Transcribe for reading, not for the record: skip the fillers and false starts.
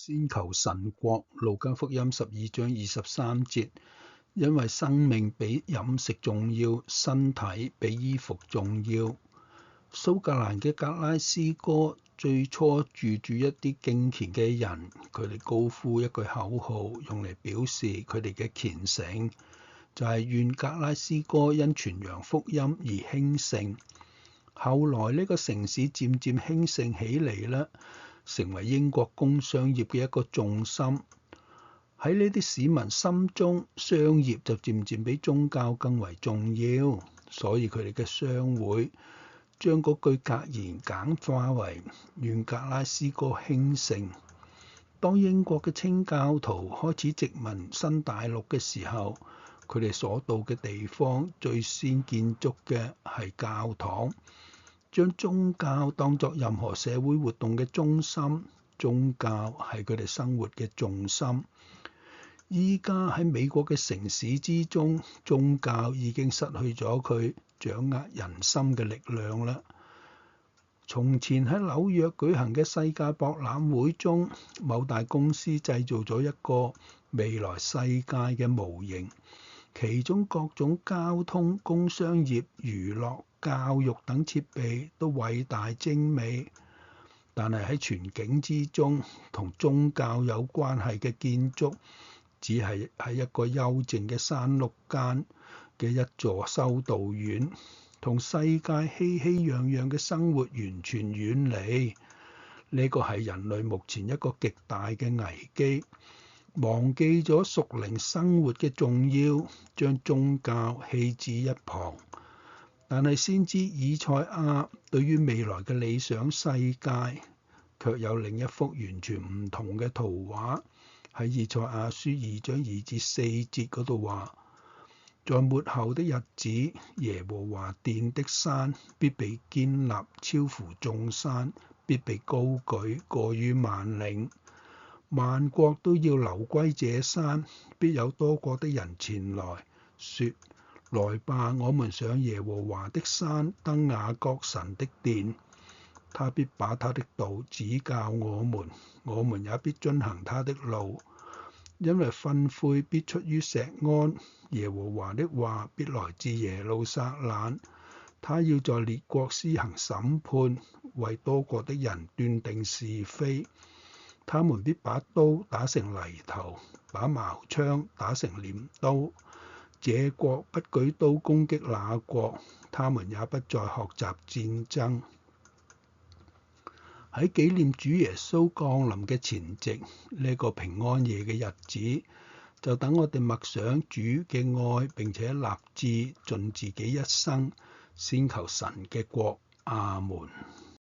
先求神國，路加福音12章23節，因為生命比飲食重要，身體比衣服重要。蘇格蘭嘅格拉斯哥最初住一啲敬虔嘅人，佢哋高呼一句口號，用嚟表示佢哋嘅虔誠，就係願格拉斯哥因傳揚福音而興盛。後來呢個城市漸漸興盛起嚟啦，成為英國工商業嘅一個重心。喺呢啲市民心中，商業就漸漸比宗教更為重要，所以佢哋嘅商會將嗰句格言簡化為願格拉斯哥興盛。當英國嘅清教徒開始殖民新大陸嘅時候，佢哋所到嘅地方最先建築嘅係教堂，將宗教當作任何社會活動嘅中心，宗教係佢哋生活嘅重心。依家喺美國嘅城市之中，宗教已經失去咗佢掌握人心嘅力量啦。從前喺紐約舉行嘅世界博覽會中，某大公司製造咗一個未來世界嘅模型，其中各種交通、工商業、娛樂、教育等設備都偉大精美，但係喺全景之中，同宗教有關係嘅建築只係喺一個幽靜嘅山麓間嘅一座修道院，同世界熙熙攘攘嘅生活完全遠離。呢個係人類目前一個極大嘅危機，忘記咗屬靈生活嘅重要，將宗教棄置一旁。但係先知以賽亞對於未來嘅理想世界，卻有另一幅完全唔同嘅圖畫。喺以賽亞書2章2至4節嗰度話，在末後的日子，耶和華殿的山必被堅立，超乎眾山，必被高舉，過於萬嶺。萬國都要流歸這山，必有多國的人前來，說：來吧，我們上耶和華的山，登雅各神的殿。他必把他的道指教我們，我們也必遵行他的路。因為訓誨必出於錫安，耶和華的話必來自耶路撒冷。他要在列國施行審判，為多國的人斷定是非。他們必把刀打成犁頭，把矛槍打成鐮刀。這國不舉刀攻擊那國，他們也不再學習戰爭。喺紀念主耶穌降臨嘅前夕，呢個平安夜嘅日子，就等我哋默想主嘅愛，並且立志盡自己一生，先求神嘅國。阿門。